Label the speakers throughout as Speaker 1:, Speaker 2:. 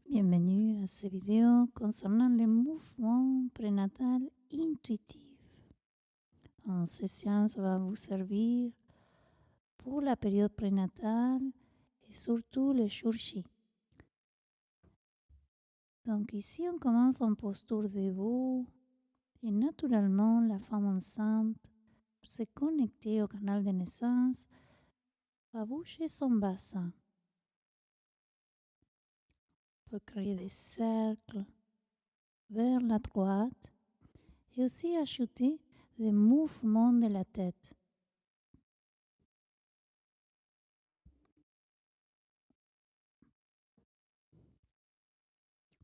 Speaker 1: Bienvenue à cette vidéo concernant les mouvements prénatals intuitifs. Donc, cette séance va vous servir pour la période prénatale et surtout le jour J. Donc ici, on commence en posture debout et naturellement, la femme enceinte, pour se connecter au canal de naissance, va bouger son bassin. On peut créer des cercles vers la droite et aussi ajouter des mouvements de la tête.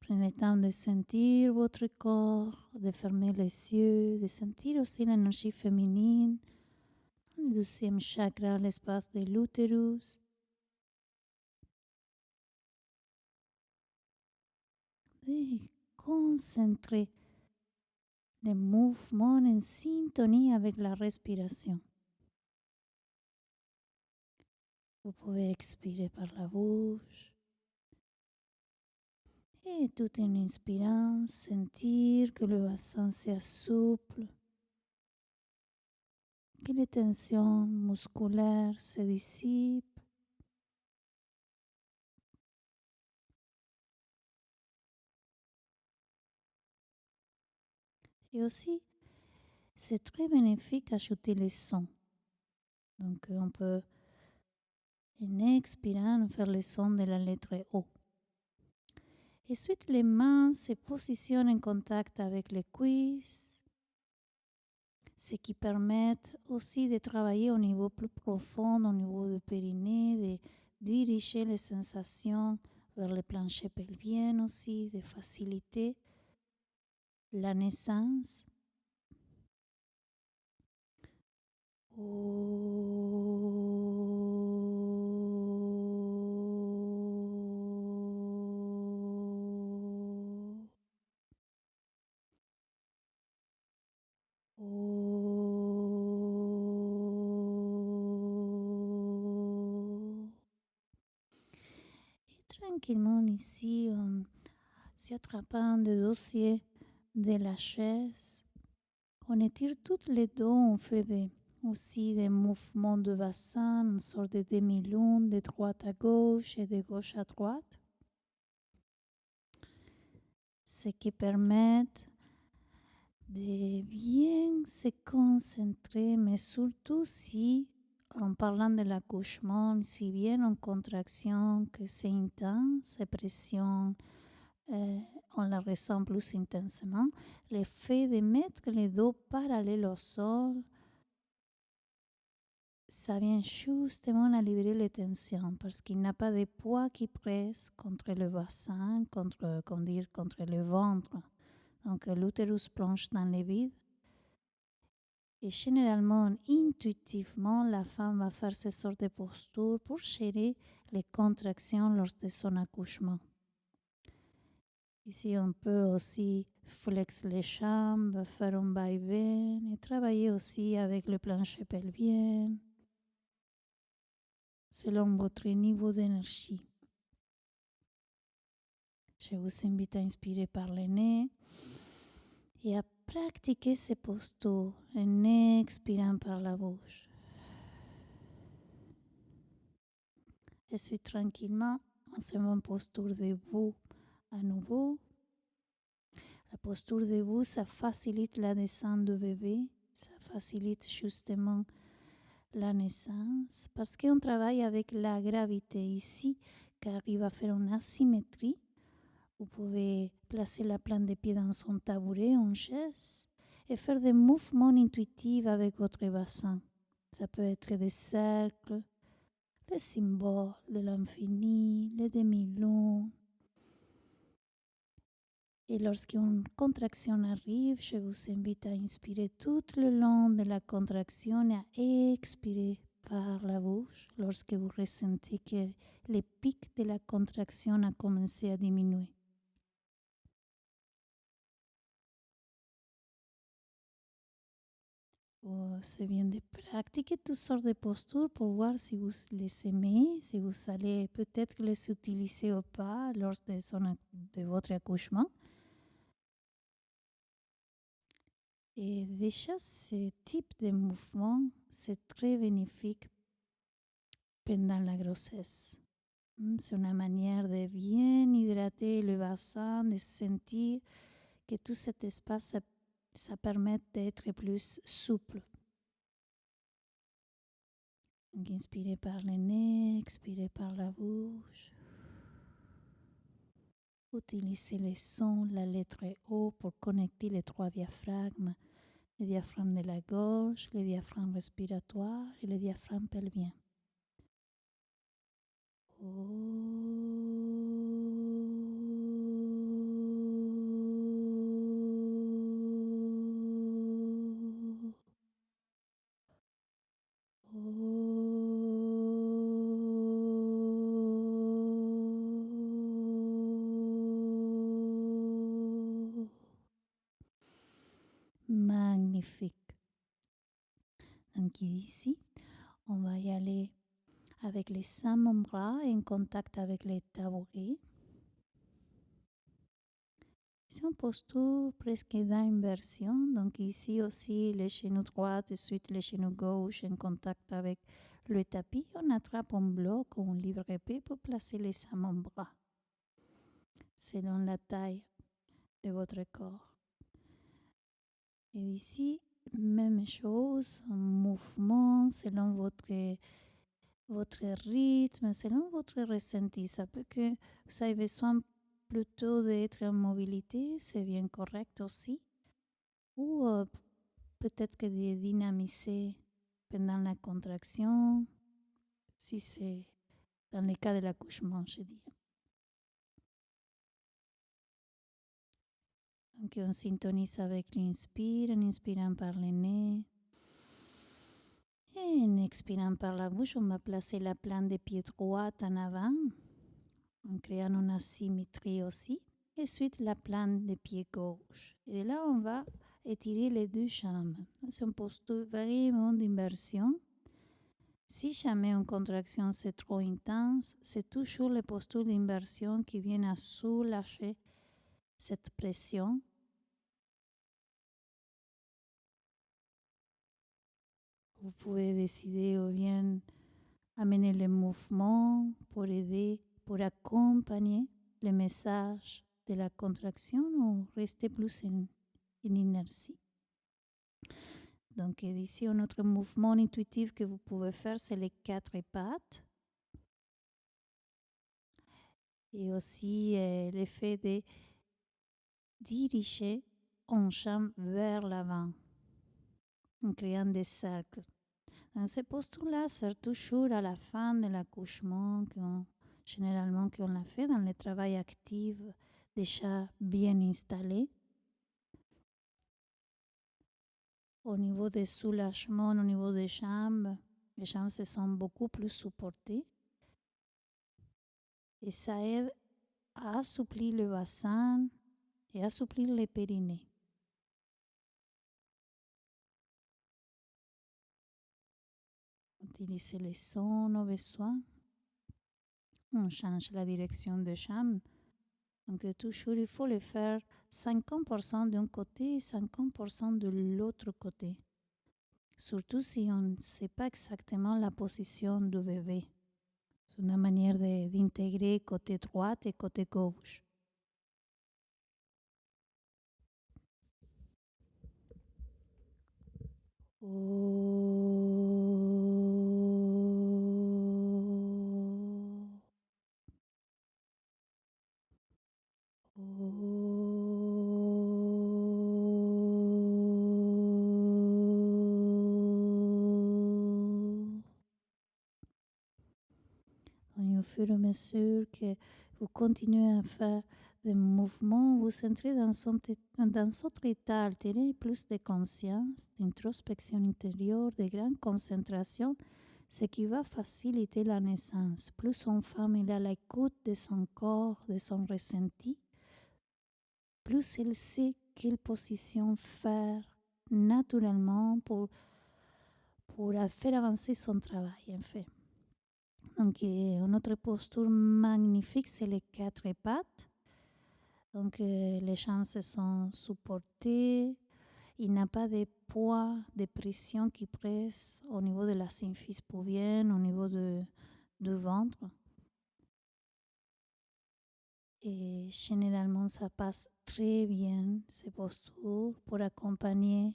Speaker 1: Prenez le temps de sentir votre corps, de fermer les yeux, de sentir aussi l'énergie féminine, le 12e chakra, l'espace de l'utérus. Et concentrer les mouvements en syntonie avec la respiration. Vous pouvez expirer par la bouche. Et tout en inspirant, sentir que le bassin s'assouple, que les tensions musculaires se dissipent. Et aussi, c'est très bénéfique d'ajouter les sons. Donc, on peut, en expirant, faire les sons de la lettre O. Ensuite, les mains se positionnent en contact avec les cuisses, ce qui permet aussi de travailler au niveau plus profond, au niveau du périnée, de diriger les sensations vers le plancher pelvien aussi, de faciliter la naissance. Et tranquillement ici, en s'attrapant des dossiers de la chaise, on étire toutes les dos, on fait aussi des mouvements de bassin, une sorte de demi-lune de droite à gauche et de gauche à droite. Ce qui permet de bien se concentrer, mais surtout si, en parlant de l'accouchement, si bien en contraction que c'est intense, et pression, on la ressent plus intensément, le fait de mettre les dos parallèles au sol, ça vient justement à libérer les tensions parce qu'il n'y a pas de poids qui presse contre le bassin, contre le ventre. Donc l'utérus plonge dans le vide et généralement, intuitivement, la femme va faire ces sortes de postures pour gérer les contractions lors de son accouchement. Ici, on peut aussi flexer les jambes, faire un va-et-vient et travailler aussi avec le plancher pelvien selon votre niveau d'énergie. Je vous invite à inspirer par le nez et à pratiquer ces postures en expirant par la bouche. Et puis tranquillement, on se met en posture debout à nouveau. La posture debout, ça facilite la descente du bébé, ça facilite justement la naissance parce qu'on travaille avec la gravité ici qui arrive à faire une asymétrie. Vous pouvez placer la plante des pieds dans son tabouret en chaise et faire des mouvements intuitifs avec votre bassin. Ça peut être des cercles, les symboles de l'infini, les demi-lunes. Et lorsqu'une contraction arrive, je vous invite à inspirer tout le long de la contraction et à expirer par la bouche lorsque vous ressentez que le pic de la contraction a commencé à diminuer. C'est bien de pratiquer toutes sortes de postures pour voir si vous les aimez, si vous allez peut-être les utiliser ou pas lors de votre accouchement. Et déjà, ce type de mouvement, c'est très bénéfique pendant la grossesse. C'est une manière de bien hydrater le bassin, de sentir que tout cet espace, ça permet d'être plus souple. Donc, inspirez par le nez, expirez par la bouche. Utilisez les sons, la lettre O pour connecter les 3 diaphragmes. Le diaphragme de la gorge, le diaphragme respiratoire et le diaphragme pelvien. Magnifique. Donc ici, on va y aller avec les 5 bras en contact avec les tabourets. C'est une posture presque d'inversion. Donc ici aussi, les genoux droits et ensuite les genoux gauche en contact avec le tapis. On attrape un bloc ou un livre épais pour placer les 5 bras selon la taille de votre corps. Et ici, même chose, un mouvement selon votre rythme, selon votre ressenti. Ça peut que vous avez besoin plutôt d'être en mobilité, c'est bien correct aussi. Ou peut-être que de dynamiser pendant la contraction, si c'est dans le cas de l'accouchement, je dis. Donc on syntonise avec l'inspire, en inspirant par le nez. Et en expirant par la bouche, on va placer la plante des pieds droits en avant, en créant une asymétrie aussi. Et ensuite, la plante des pieds gauche. Et là, on va étirer les 2 jambes. C'est une posture vraiment d'inversion. Si jamais une contraction c'est trop intense, c'est toujours les postures d'inversion qui viennent à soulager cette pression. Vous pouvez décider ou bien amener le mouvement pour aider, pour accompagner le message de la contraction ou rester plus en inertie. Donc ici, un autre mouvement intuitif que vous pouvez faire, c'est les 4 pattes. Et aussi l'effet de diriger une jambe vers l'avant en créant des cercles. Dans ces postures-là, c'est toujours à la fin de l'accouchement, généralement qu'on l'a fait dans le travail actif déjà bien installé. Au niveau des soulagements, au niveau des jambes, les jambes se sont beaucoup plus supportées. Et ça aide à assouplir le bassin et à assouplir les périnées. Utilisez les sons au besoin. On change la direction des jambes. Donc toujours, il faut le faire 50% d'un côté et 50% de l'autre côté. Surtout si on ne sait pas exactement la position du bébé. C'est une manière d'intégrer côté droit et côté gauche. Et au fur et à mesure que vous continuez à faire des mouvements, vous entrez dans votre état altéré, plus de conscience, d'introspection intérieure, de grande concentration, ce qui va faciliter la naissance. Plus une femme est à l'écoute de son corps, de son ressenti, plus elle sait quelle position faire naturellement pour pour faire avancer son travail, en fait. Donc, une autre posture magnifique, c'est les 4 pattes. Donc, les jambes se sont supportées. Il n'y a pas de poids, de pression qui presse au niveau de la symphyse pubienne, au niveau du ventre. Et généralement, ça passe très bien, ces postures, pour accompagner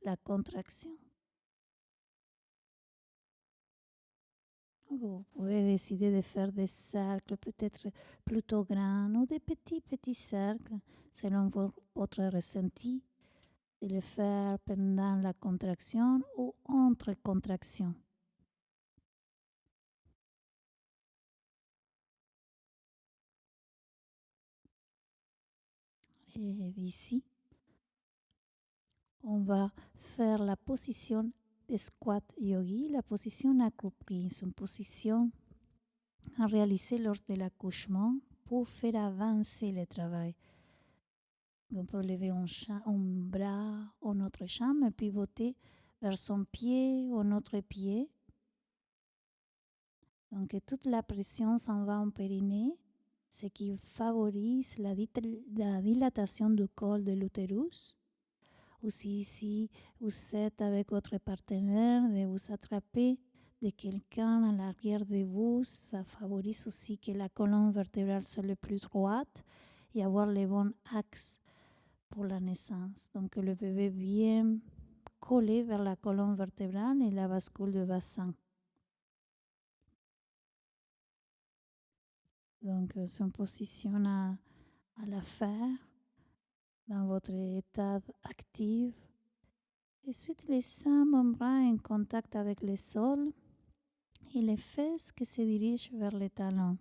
Speaker 1: la contraction. Vous pouvez décider de faire des cercles peut-être plutôt grands ou des petits cercles selon votre ressenti, de le faire pendant la contraction ou entre contractions. Et d'ici, on va faire la position de squat yogi, la position accroupie. C'est une position à réaliser lors de l'accouchement pour faire avancer le travail. On peut lever un bras ou notre jambe et pivoter vers son pied ou notre pied. Donc toute la pression s'en va en périnée, ce qui favorise la dilatation du col de l'utérus. Aussi, si vous êtes avec votre partenaire, de vous attraper de quelqu'un à l'arrière de vous, ça favorise aussi que la colonne vertébrale soit le plus droite et avoir le bon axe pour la naissance. Donc le bébé bien collé vers la colonne vertébrale et la bascule du bassin. Donc c'est une position à la faire dans votre état actif. Ensuite, les seins, mon bras en contact avec le sol et les fesses qui se dirigent vers les talons.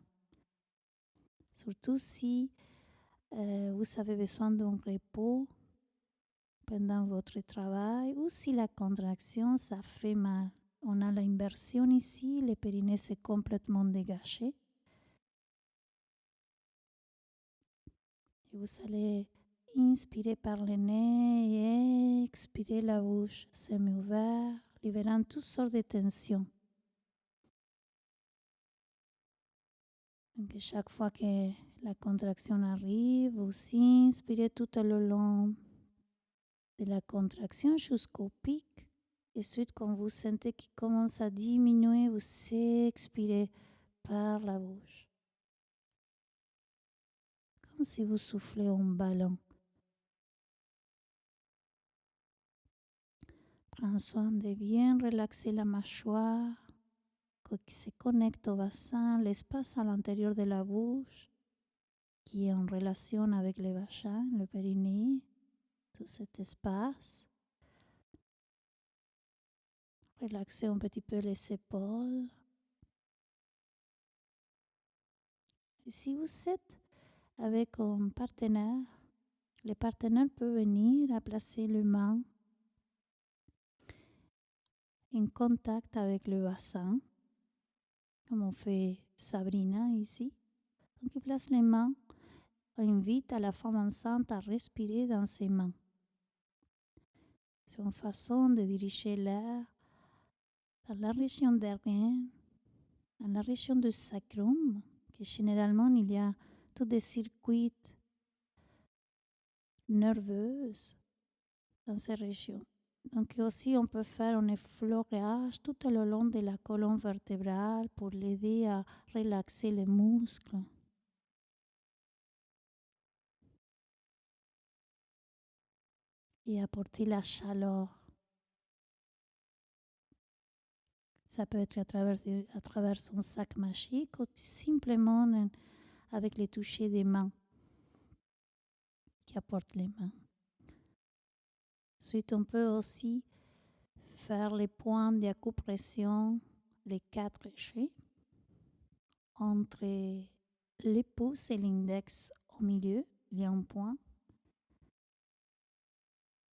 Speaker 1: Surtout si vous avez besoin d'un repos pendant votre travail ou si la contraction, ça fait mal. On a l'inversion ici, le périnée s'est complètement dégagé. Et vous allez inspirer par le nez et expirer la bouche semi-ouverte, libérant toutes sortes de tensions. Donc, chaque fois que la contraction arrive, vous inspirez tout le long de la contraction jusqu'au pic. Et ensuite, quand vous sentez qu'il commence à diminuer, vous expirez par la bouche. Comme si vous soufflez un ballon. Prends soin de bien relaxer la mâchoire, qui se connecte au bassin, l'espace à l'intérieur de la bouche, qui est en relation avec le vagin, le périnée, tout cet espace. Relaxez un petit peu les épaules. Et si vous êtes avec un partenaire, le partenaire peut venir à placer les mains en contact avec le bassin, comme on fait Sabrina ici. Donc, il place les mains, on invite à la femme enceinte à respirer dans ses mains. C'est une façon de diriger l'air dans la région derrière, dans la région du sacrum, que généralement il y a tous des circuits nerveux dans ces régions. Donc aussi on peut faire un effleurage tout le long de la colonne vertébrale pour l'aider à relaxer les muscles. Et apporter la chaleur. Ça peut être à travers son sac magique ou simplement avec les touchés des mains qui apportent les mains. Ensuite, on peut aussi faire les points d'acupression, les 4 jets, entre les pouces et l'index au milieu, il y a un point.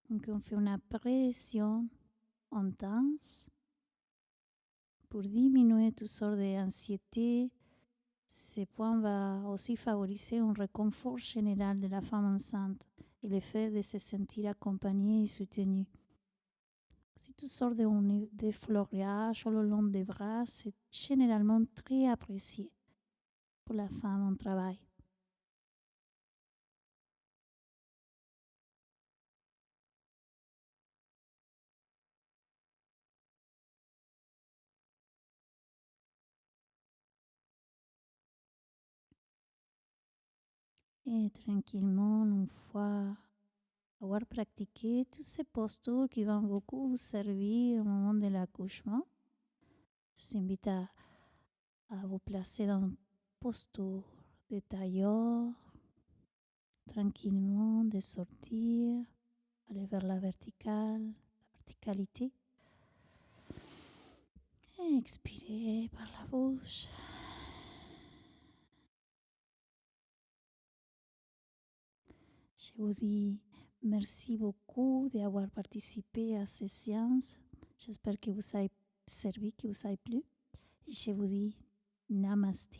Speaker 1: Donc, on fait une pression intense pour diminuer toutes sortes d'anxiété. Ce point va aussi favoriser un réconfort général de la femme enceinte et le fait de se sentir accompagnée et soutenue. Si tu sors des fleurages le long des bras, c'est généralement très apprécié pour la femme en travail. Et tranquillement, une fois avoir pratiqué toutes ces postures qui vont beaucoup vous servir au moment de l'accouchement, je vous invite à vous placer dans une posture de tailleur, tranquillement, de sortir, aller vers la verticalité. Et expirez par la bouche. Je vous dis merci beaucoup d'avoir participé à ces séances. J'espère que vous avez servi, que vous avez plu. Et je vous dis Namaste.